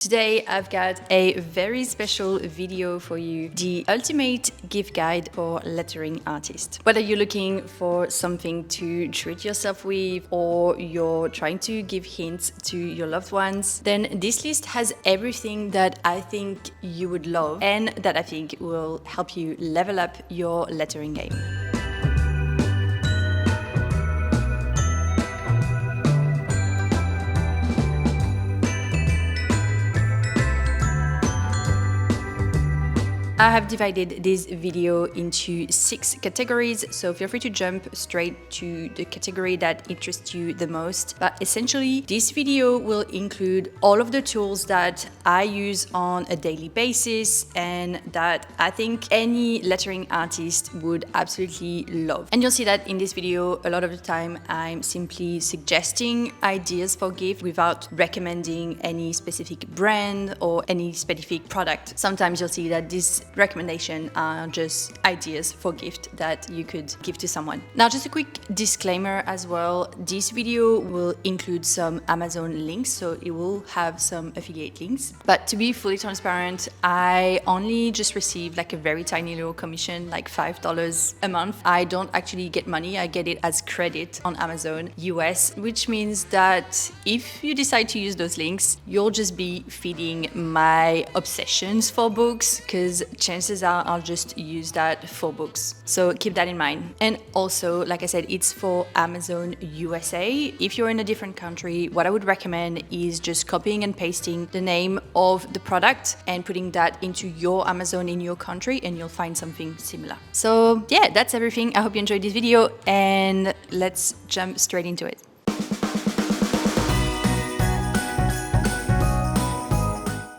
Today I've got a very special video for you, the ultimate gift guide for lettering artists. Whether you're looking for something to treat yourself with or you're trying to give hints to your loved ones, then this list has everything that I think you would love and that I think will help you level up your lettering game. I have divided this video into 6 categories, so feel free to jump straight to the category that interests you the most. But essentially, this video will include all of the tools that I use on a daily basis and that I think any lettering artist would absolutely love. And you'll see that in this video, a lot of the time, I'm simply suggesting ideas for gift without recommending any specific brand or any specific product. Sometimes you'll see that this recommendation are just ideas for gift that you could give to someone. Now, just a quick disclaimer as well. This video will include some Amazon links, so it will have some affiliate links. But to be fully transparent, I only just received like a very tiny little commission, like $5 a month. I don't actually get money. I get it as credit on Amazon US, which means that if you decide to use those links, you'll just be feeding my obsessions for books, because chances are I'll just use that for books. So keep that in mind. And also, like I said, it's for Amazon USA. If you're in a different country, what I would recommend is just copying and pasting the name of the product and putting that into your Amazon in your country, and you'll find something similar. So yeah, that's everything. I hope you enjoyed this video, and let's jump straight into it.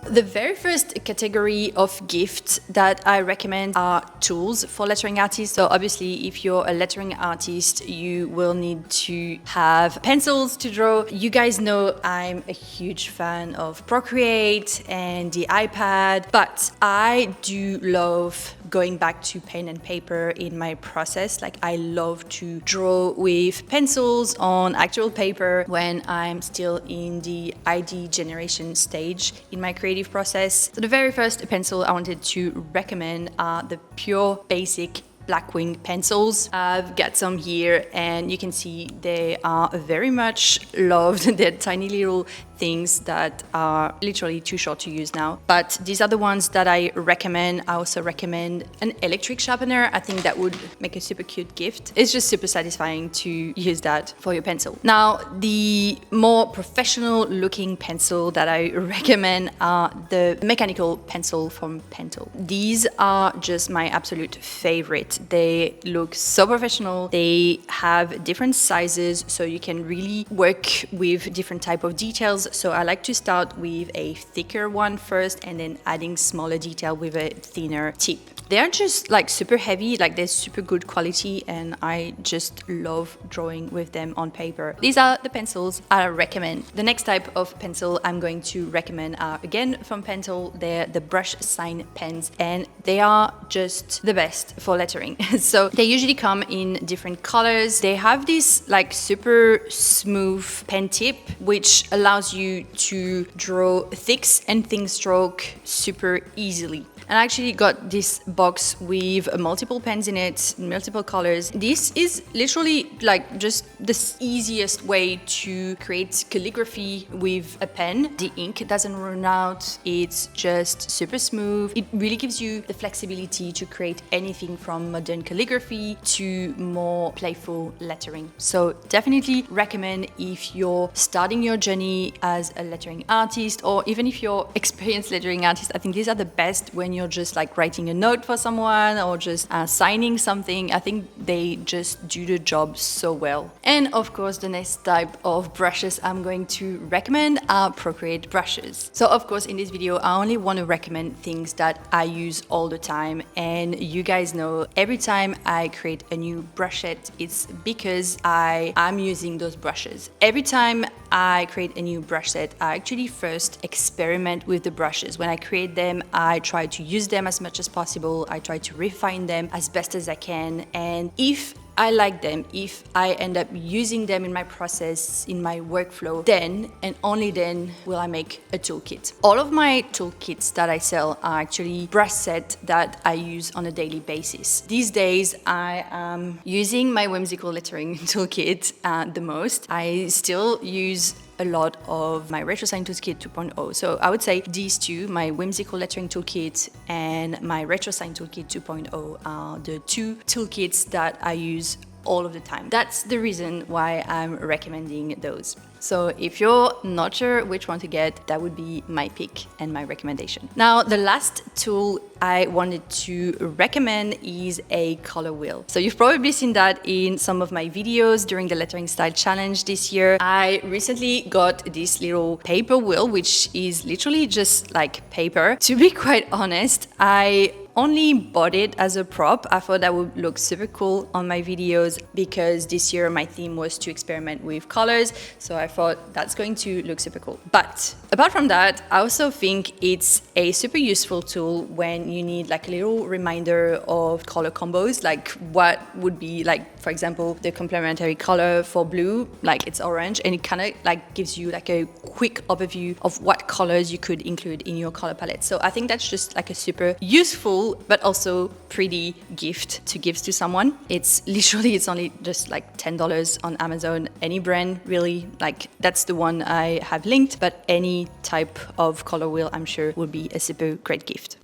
The very first category of gift that I recommend are tools for lettering artists. So obviously, if you're a lettering artist, you will need to have pencils to draw. You guys know I'm a huge fan of Procreate and the iPad, but I do love going back to pen and paper in my process. Like, I love to draw with pencils on actual paper when I'm still in the ID generation stage in my creative process. So the very first pencil I wanted to recommend are the Pure Basic Blackwing pencils. I've got some here, and you can see they are very much loved. They're tiny little things that are literally too short to use now. But these are the ones that I recommend. I also recommend an electric sharpener. I think that would make a super cute gift. It's just super satisfying to use that for your pencil. Now, the more professional looking pencil that I recommend are the mechanical pencil from Pentel. These are just my absolute favorite. They look so professional. They have different sizes, so you can really work with different type of details. So I like to start with a thicker one first, and then adding smaller detail with a thinner tip. They are just like super heavy, like they're super good quality, and I just love drawing with them on paper. These are the pencils I recommend. The next type of pencil I'm going to recommend are again from Pentel. They're the brush sign pens, and they are just the best for lettering. So they usually come in different colors. They have this like super smooth pen tip, which allows you to draw thick and thin stroke super easily. And I actually got this box with multiple pens in it, multiple colors. This is literally like just the easiest way to create calligraphy with a pen. The ink doesn't run out. It's just super smooth. It really gives you the flexibility to create anything from modern calligraphy to more playful lettering. So definitely recommend if you're starting your journey as a lettering artist, or even if you're experienced lettering artist. I think these are the best when you're just like writing a note for someone or just signing something. I think they just do the job so well. And of course, the next type of brushes I'm going to recommend are Procreate brushes. So of course, in this video, I only want to recommend things that I use all the time. And you guys know every time I create a new brush set, it's because I am using those brushes. Every time I create a new brush set, I actually first experiment with the brushes. When I create them, I try to use them as much as possible. I try to refine them as best as I can. And if I like them, if I end up using them in my process, in my workflow, then and only then will I make a toolkit. All of my toolkits that I sell are actually brush sets that I use on a daily basis. These days, I am using my whimsical lettering toolkit the most. I still use a lot of my RetroSign Toolkit 2.0. So I would say these two, my whimsical lettering toolkit and my RetroSign Toolkit 2.0, are the two toolkits that I use all of the time. That's the reason why I'm recommending those. So if you're not sure which one to get, that would be my pick and my recommendation. Now, the last tool I wanted to recommend is a color wheel. So you've probably seen that in some of my videos during the Lettering Style Challenge this year. I recently got this little paper wheel, which is literally just like paper. To be quite honest, I only bought it as a prop. I thought that would look super cool on my videos because this year my theme was to experiment with colors. So I thought that's going to look super cool. But apart from that, I also think it's a super useful tool when you need like a little reminder of color combos, like what would be like, for example, the complementary color for blue, like it's orange, and it kind of like gives you like a quick overview of what colors you could include in your color palette. So I think that's just like a super useful but also pretty gift to give to someone. It's only just like $10 on Amazon. Any brand really, like that's the one I have linked, but any type of color wheel I'm sure would be a super great gift.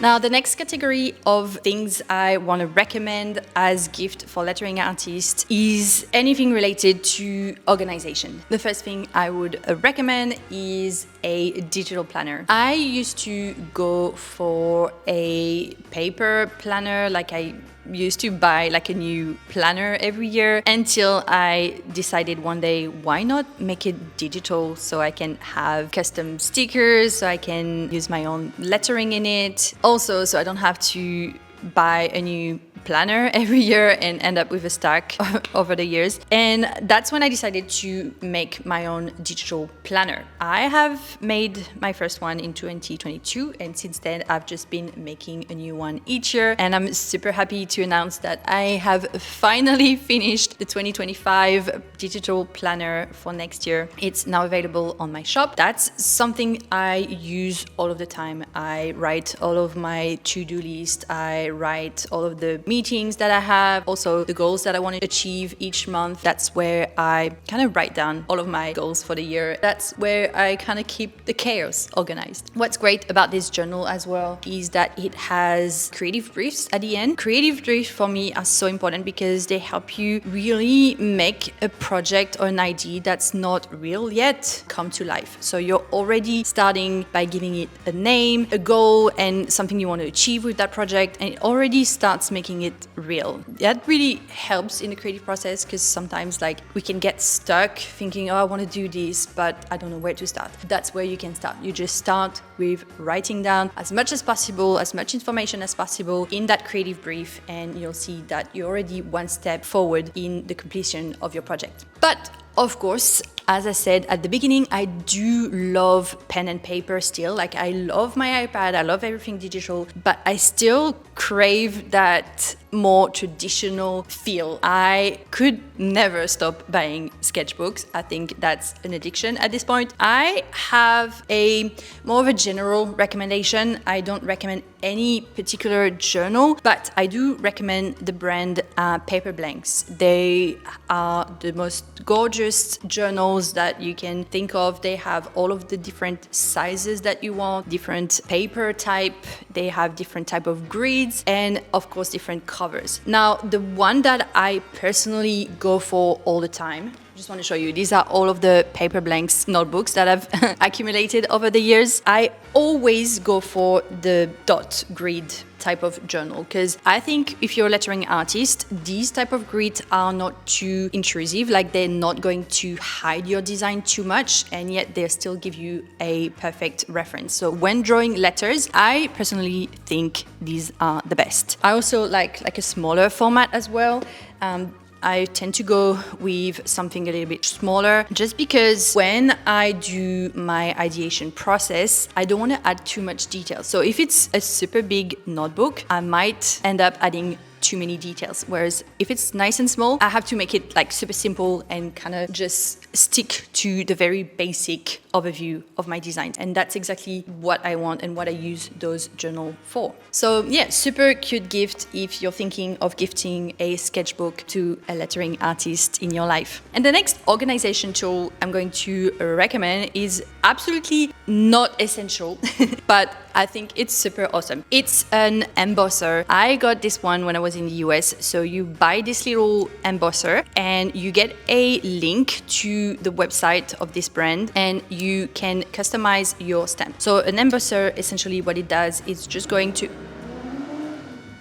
Now, the next category of things I want to recommend as gift for lettering artists is anything related to organization. The first thing I would recommend is a digital planner. I used to go for a paper planner, like I used to buy like a new planner every year until I decided one day, why not make it digital so I can have custom stickers, so I can use my own lettering in it. Also, so I don't have to buy a new planner every year and end up with a stack over the years. And that's when I decided to make my own digital planner. I have made my first one in 2022, and since then I've just been making a new one each year. And I'm super happy to announce that I have finally finished the 2025 digital planner for next year. It's now available on my shop. That's something I use all of the time. I write all of my to-do list. I write all of the meetings that I have, also the goals that I want to achieve each month. That's where I kind of write down all of my goals for the year. That's where I kind of keep the chaos organized. What's great about this journal as well is that it has creative briefs at the end. Creative briefs for me are so important because they help you really make a project or an idea that's not real yet come to life. So you're already starting by giving it a name, a goal, and something you want to achieve with that project, and it already starts making it real. That really helps in the creative process because sometimes like we can get stuck thinking, oh, I want to do this, but I don't know where to start. That's where you can start. You just start with writing down as much as possible, as much information as possible in that creative brief, and you'll see that you're already one step forward in the completion of your project. But of course, as I said at the beginning, I do love pen and paper still. Like I love my iPad, I love everything digital, but I still crave that more traditional feel. I could never stop buying sketchbooks. I think that's an addiction at this point. I have a more of a general recommendation. I don't recommend any particular journal, but I do recommend the brand Paper Blanks. They are the most gorgeous journals that you can think of. They have all of the different sizes that you want, different paper type, they have different type of grids, and of course different covers. Now, the one that I personally go for all the time, just want to show you, these are all of the Paper Blanks notebooks that I've accumulated over the years. I always go for the dot grid type of journal because I think if you're a lettering artist, these type of grids are not too intrusive, like they're not going to hide your design too much, and yet they'll still give you a perfect reference. So when drawing letters, I personally think these are the best. I also like a smaller format as well. I tend to go with something a little bit smaller just because when I do my ideation process, I don't want to add too much detail. So if it's a super big notebook, I might end up adding too many details. Whereas if it's nice and small, I have to make it like super simple and kind of just stick to the very basic overview of my designs. And that's exactly what I want and what I use those journal for. So yeah, super cute gift if you're thinking of gifting a sketchbook to a lettering artist in your life. And the next organization tool I'm going to recommend is absolutely not essential, but I think it's super awesome. It's an embosser. I got this one when I was in the US. So you buy this little embosser and you get a link to the website of this brand and you can customize your stamp. So an embosser, essentially what it does is just going to...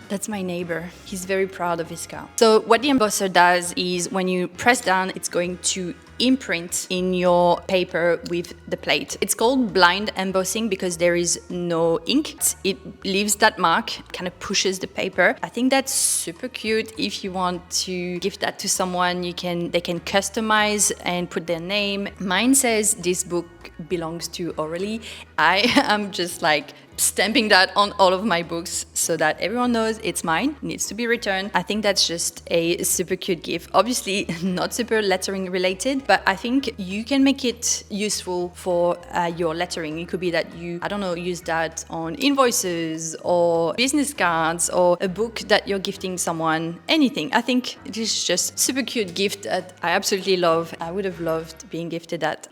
That's my neighbor. He's very proud of his car. So what the embosser does is when you press down, it's going to imprint in your paper with the plate. It's called blind embossing because there is no ink. It leaves that mark, kind of pushes the paper. I think that's super cute. If you want to gift that to someone, they can customize and put their name. Mine says this book belongs to Aurelie. I am just like stamping that on all of my books so that everyone knows it's mine, needs to be returned. I think that's just a super cute gift. Obviously not super lettering related, but I think you can make it useful for your lettering. It could be that you, I don't know, use that on invoices or business cards or a book that you're gifting someone, anything. I think it is just super cute gift that I absolutely love. I would have loved being gifted that.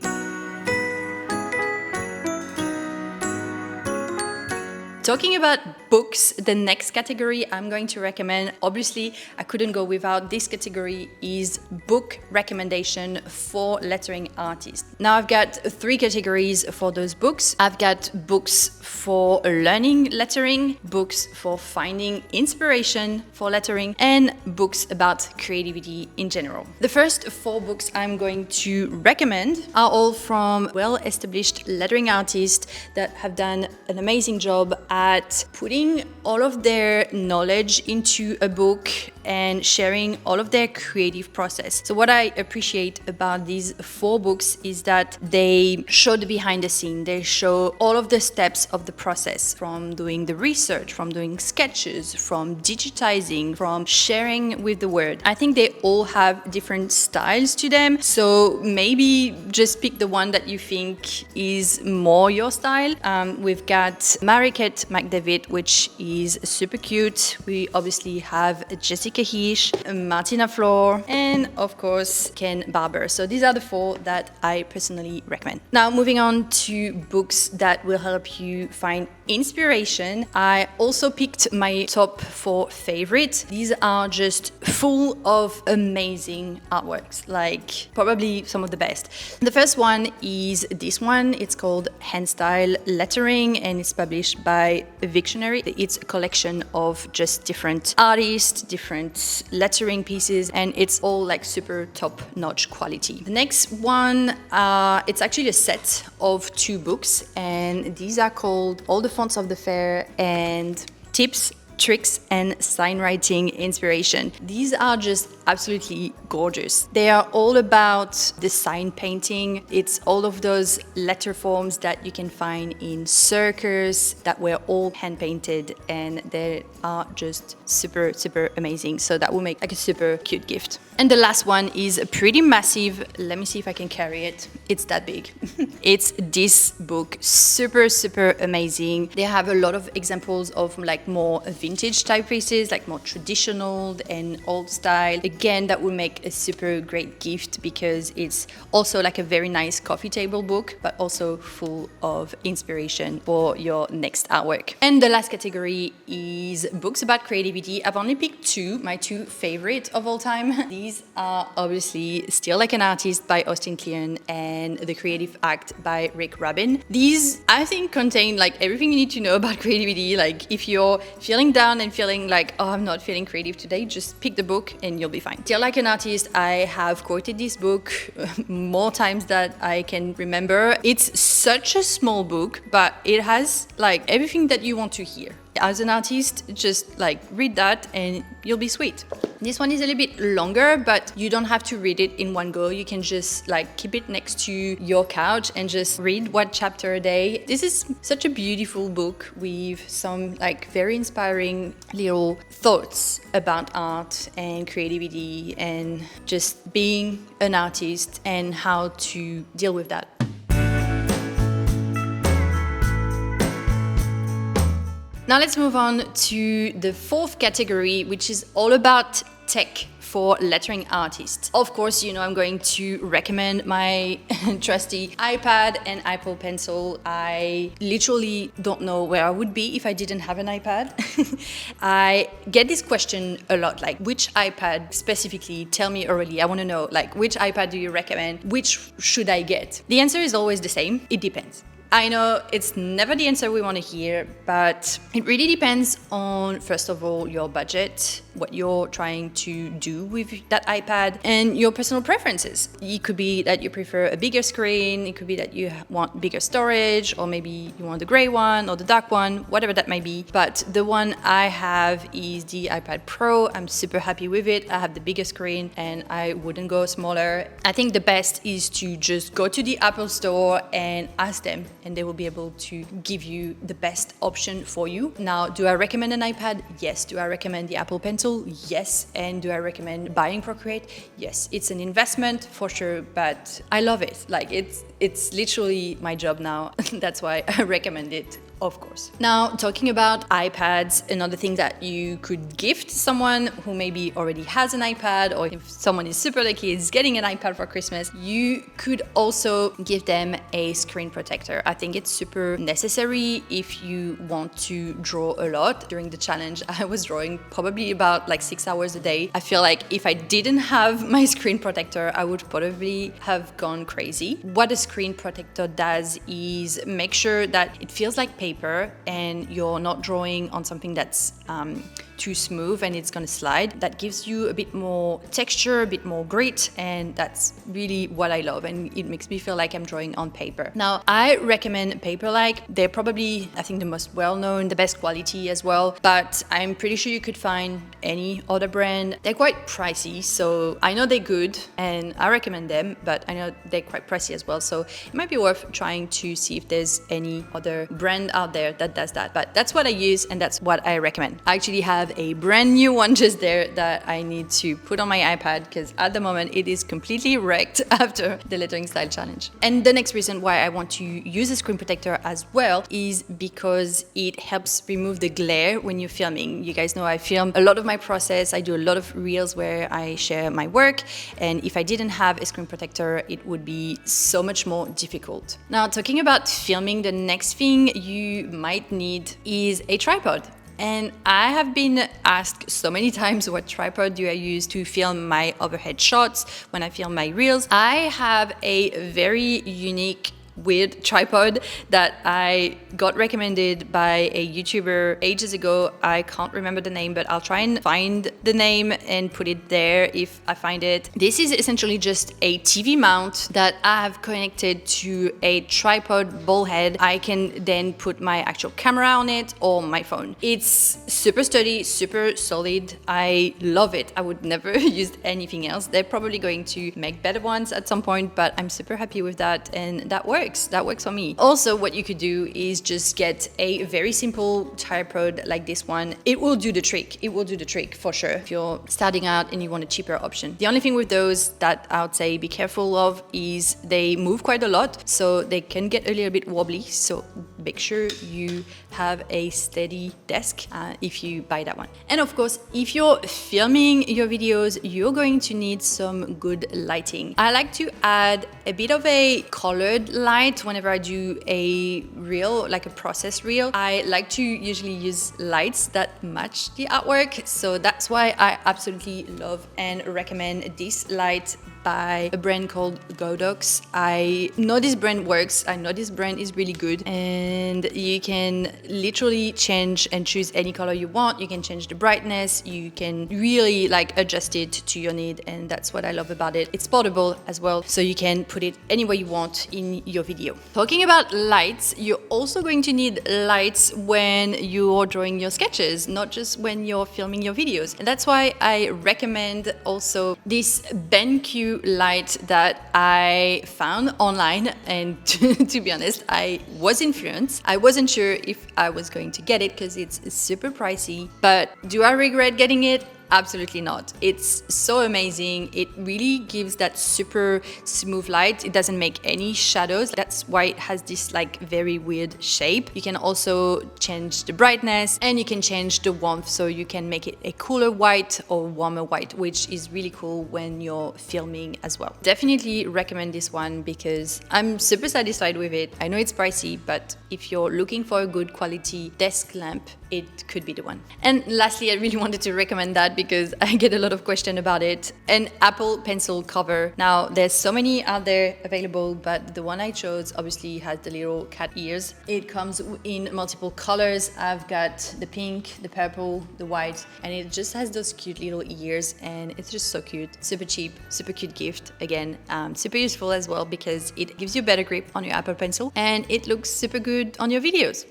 Talking about books, the next category I'm going to recommend, obviously I couldn't go without this category, is book recommendation for lettering artists. Now I've got 3 categories for those books. I've got books for learning lettering, books for finding inspiration for lettering, and books about creativity in general. The first 4 books I'm going to recommend are all from well-established lettering artists that have done an amazing job at putting all of their knowledge into a book and sharing all of their creative process. So what I appreciate about these 4 books is that they show the behind the scene. They show all of the steps of the process, from doing the research, from doing sketches, from digitizing, from sharing with the word. I think they all have different styles to them. So maybe just pick the one that you think is more your style. We've got Mariket McDavid, which is super cute. We obviously have Jessica Hirsch, Martina Flor, and of course Ken Barber. So these are the 4 that I personally recommend. Now moving on to books that will help you find inspiration. I also picked my top 4 favorites. These are just full of amazing artworks, like probably some of the best. The first one is this one. It's called Handstyle Lettering and it's published by Victionary. It's a collection of just different artists, different lettering pieces, and it's all like super top-notch quality. The next one, it's actually a set of 2 books, and these are called All the Fonts of the Fair and Tips, Tricks and Sign Writing Inspiration. These are just absolutely gorgeous. They are all about the sign painting. It's all of those letter forms that you can find in circus that were all hand painted, and they are just super, super amazing. So that will make like a super cute gift. And the last one is pretty massive. Let me see if I can carry it. It's that big. It's this book, super, super amazing. They have a lot of examples of like more vintage type pieces, like more traditional and old style. Again, that will make a super great gift because it's also like a very nice coffee table book, but also full of inspiration for your next artwork. And the last category is books about creativity. I've only picked 2, my 2 favorite of all time. These are obviously Still Like an Artist by Austin Kleon and The Creative Act by Rick Rubin. These, I think, contain like everything you need to know about creativity. Like if you're feeling down and feeling like, oh, I'm not feeling creative today, just pick the book and you'll be fine. Still Like an Artist, I have quoted this book more times than I can remember. It's such a small book, but it has like everything that you want to hear. As an artist, just like read that and you'll be sweet. This one is a little bit longer, but you don't have to read it in one go. You can just like keep it next to your couch and just read one chapter a day. This is such a beautiful book with some like very inspiring little thoughts about art and creativity and just being an artist and how to deal with that. Now let's move on to the fourth category, which is all about tech for lettering artists. Of course, you know I'm going to recommend my trusty iPad and Apple Pencil. I literally don't know where I would be if I didn't have an iPad. I get this question a lot, like which iPad specifically? Tell me already. I want to know, like which iPad do you recommend? Which should I get? The answer is always the same. It depends. I know it's never the answer we want to hear, but it really depends on, first of all, your budget, what you're trying to do with that iPad, and your personal preferences. It could be that you prefer a bigger screen, it could be that you want bigger storage, or maybe you want the gray one or the dark one, whatever that may be. But the one I have is the iPad Pro. I'm super happy with it. I have the bigger screen and I wouldn't go smaller. I think the best is to just go to the Apple Store and ask them, and they will be able to give you the best option for you. Now, do I recommend an iPad? Yes. Do I recommend the Apple Pencil? Yes. And do I recommend buying Procreate? Yes. It's an investment for sure, but I love it. Like it's literally my job now. That's why I recommend it, of course. Now, talking about iPads, another thing that you could gift someone who maybe already has an iPad, or if someone is super lucky is getting an iPad for Christmas, you could also give them a screen protector. I think it's super necessary if you want to draw a lot. During the challenge, I was drawing probably about like 6 hours a day. I feel like if I didn't have my screen protector, I would probably have gone crazy. What a screen protector does is make sure that it feels like paper and you're not drawing on something that's too smooth and it's gonna slide. That gives you a bit more texture, a bit more grit, and that's really what I love, and it makes me feel like I'm drawing on paper. Now, I recommend Paperlike. They're probably, I think, the most well-known, the best quality as well, but I'm pretty sure you could find any other brand. They're quite pricey, so I know they're good and I recommend them, but I know they're quite pricey as well, so it might be worth trying to see if there's any other brand out there that does that. But that's what I use and that's what I recommend. I actually have a brand new one just there that I need to put on my iPad because at the moment it is completely wrecked after the lettering style challenge. And the next reason why I want to use a screen protector as well is because it helps remove the glare when you're filming. You guys know I film a lot of my process. I do a lot of reels where I share my work, and if I didn't have a screen protector, it would be so much more difficult. Now, talking about filming, the next thing you might need is a tripod. And I have been asked so many times what tripod do I use to film my overhead shots when I film my reels. I have a very unique weird tripod that I got recommended by a YouTuber ages ago. I can't remember the name, but I'll try and find the name and put it there if I find it. This is essentially just a TV mount that I have connected to a tripod ball head. I can then put my actual camera on it or my phone. It's super sturdy, super solid. I love it. I would never use anything else. They're probably going to make better ones at some point, but I'm super happy with that, and that works. That works for me. Also, what you could do is just get a very simple tripod like this one. It will do the trick. It will do the trick for sure if you're starting out and you want a cheaper option. The only thing with those that I would say be careful of is they move quite a lot, so they can get a little bit wobbly. So make sure you have a steady desk if you buy that one. And of course, if you're filming your videos, you're going to need some good lighting. I like to add a bit of a colored light whenever I do a reel, like a process reel. I like to usually use lights that match the artwork, so that's why I absolutely love and recommend this light by a brand called Godox. I know this brand works. I know this brand is really good, and you can literally change and choose any color you want. You can change the brightness. You can really like adjust it to your need, and that's what I love about it. It's portable as well, so you can put it anywhere you want in your video. Talking about lights, you're also going to need lights when you're drawing your sketches, not just when you're filming your videos. And that's why I recommend also this BenQ light that I found online. And to be honest, I was influenced. I wasn't sure if I was going to get it because it's super pricey, but do I regret getting it? Absolutely not. It's so amazing. It really gives that super smooth light. It doesn't make any shadows. That's why it has this like very weird shape. You can also change the brightness and you can change the warmth, so you can make it a cooler white or warmer white, which is really cool when you're filming as well. Definitely recommend this one because I'm super satisfied with it. I know it's pricey, but if you're looking for a good quality desk lamp, it could be the one. And lastly, I really wanted to recommend that because I get a lot of questions about it. An Apple Pencil cover. Now, there's so many out there available, but the one I chose obviously has the little cat ears. It comes in multiple colors. I've got the pink, the purple, the white, and it just has those cute little ears, and it's just so cute. Super cheap, super cute gift. Again, super useful as well because it gives you better grip on your Apple Pencil and it looks super good on your videos.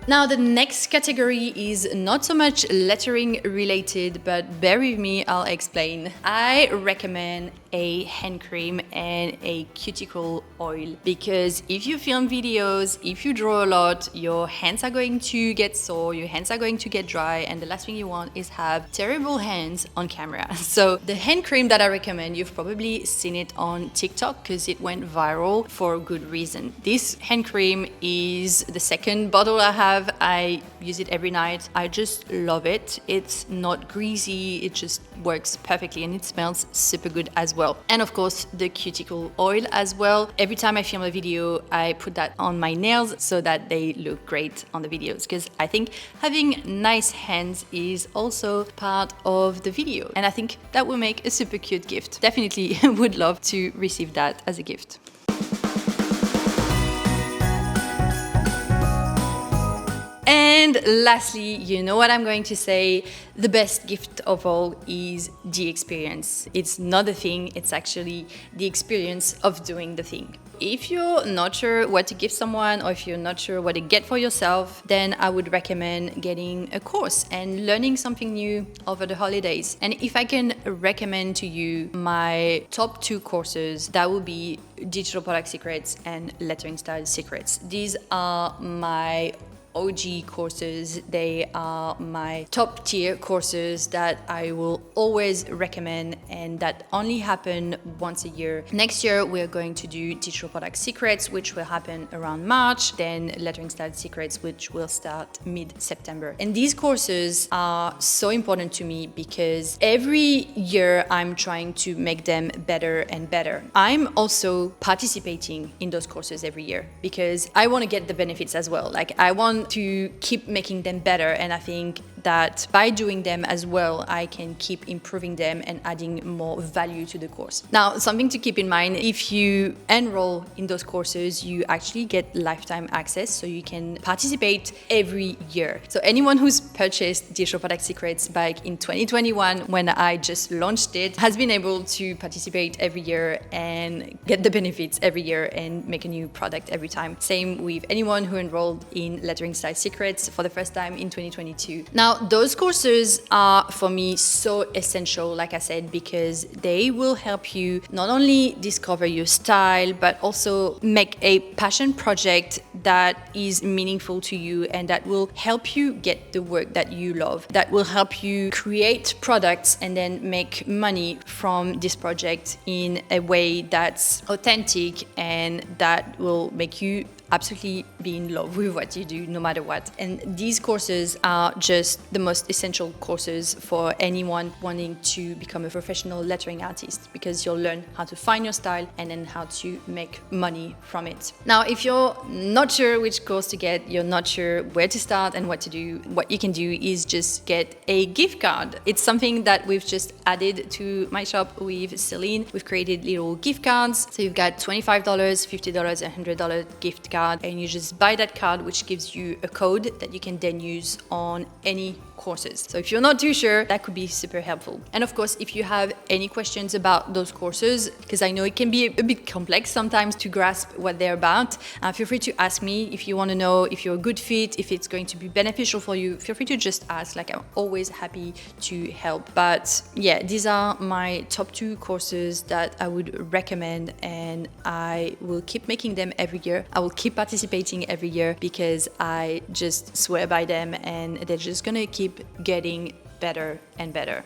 Now, the next category is not so much lettering related, but bear with me, I'll explain. I recommend a hand cream and a cuticle oil because if you film videos, if you draw a lot, your hands are going to get sore, your hands are going to get dry, and the last thing you want is have terrible hands on camera. So the hand cream that I recommend, you've probably seen it on TikTok because it went viral for a good reason. This hand cream is the second bottle I have. I use it every night. I just love it. It's not greasy, it just works perfectly and it smells super good as well. And of course, the cuticle oil as well. Every time I film a video, I put that on my nails so that they look great on the videos because I think having nice hands is also part of the video. And I think that will make a super cute gift. Definitely would love to receive that as a gift. And lastly, you know what I'm going to say, the best gift of all is the experience. It's not the thing, it's actually the experience of doing the thing. If you're not sure what to give someone or if you're not sure what to get for yourself, then I would recommend getting a course and learning something new over the holidays. And if I can recommend to you my top 2 courses, that would be Digital Product Secrets and Lettering Style Secrets. These are my OG courses. They are my top tier courses that I will always recommend and that only happen once a year. Next year, we're going to do Digital Product Secrets, which will happen around March, then Lettering Style Secrets, which will start mid-September. And these courses are so important to me because every year I'm trying to make them better and better. I'm also participating in those courses every year because I want to get the benefits as well. Like I want to keep making them better, and I think that by doing them as well, I can keep improving them and adding more value to the course. Now, something to keep in mind, if you enroll in those courses, you actually get lifetime access, so you can participate every year. So anyone who's purchased Digital Product Secrets back in 2021, when I just launched it, has been able to participate every year and get the benefits every year and make a new product every time. Same with anyone who enrolled in Lettering Style Secrets for the first time in 2022. Now, those courses are for me so essential, like I said, because they will help you not only discover your style, but also make a passion project that is meaningful to you and that will help you get the work that you love, that will help you create products and then make money from this project in a way that's authentic and that will make you absolutely be in love with what you do no matter what. And these courses are just the most essential courses for anyone wanting to become a professional lettering artist, because you'll learn how to find your style and then how to make money from it. Now, if you're not sure which course to get, you're not sure where to start and what to do, what you can do is just get a gift card. It's something that we've just added to my shop with Celine. We've created little gift cards. So you've got $25, $50, and $100 gift card, and you just buy that card, which gives you a code that you can then use on any courses. So if you're not too sure, that could be super helpful. And of course, if you have any questions about those courses, because I know it can be a bit complex sometimes to grasp what they're about, feel free to ask me. If you want to know if you're a good fit, if it's going to be beneficial for you, feel free to just ask. Like, I'm always happy to help. But yeah, these are my top 2 courses that I would recommend, and I will keep making them every year. I will keep participating every year because I just swear by them, and they're just gonna keep getting better and better.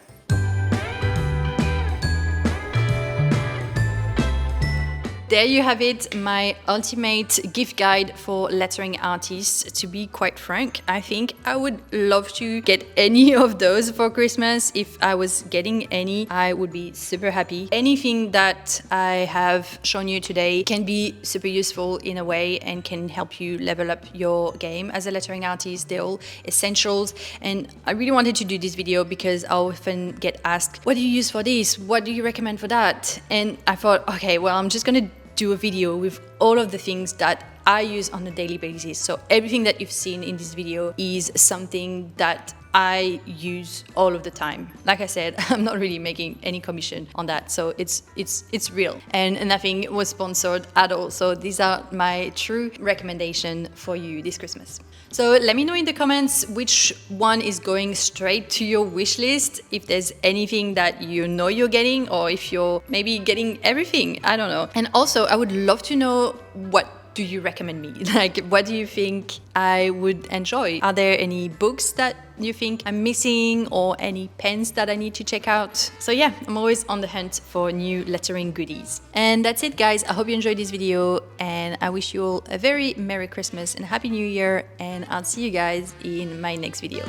There you have it, my ultimate gift guide for lettering artists. To be quite frank, I think I would love to get any of those for Christmas. If I was getting any, I would be super happy. Anything that I have shown you today can be super useful in a way and can help you level up your game as a lettering artist. They're all essentials, and I really wanted to do this video because I often get asked, what do you use for this? What do you recommend for that? And I thought, okay, well, I'm just gonna do a video with all of the things that I use on a daily basis. So everything that you've seen in this video is something that I use all of the time. Like I said, I'm not really making any commission on that, so it's real, and nothing was sponsored at all. So these are my true recommendation for you this Christmas. So let me know in the comments which one is going straight to your wish list, if there's anything that you know you're getting, or if you're maybe getting everything, I don't know. And also, I would love to know, what do you recommend me? Like, what do you think I would enjoy? Are there any books that you think I'm missing, or any pens that I need to check out? So yeah, I'm always on the hunt for new lettering goodies. And that's it, guys. I hope you enjoyed this video, and I wish you all a very Merry Christmas and Happy New Year, and I'll see you guys in my next video.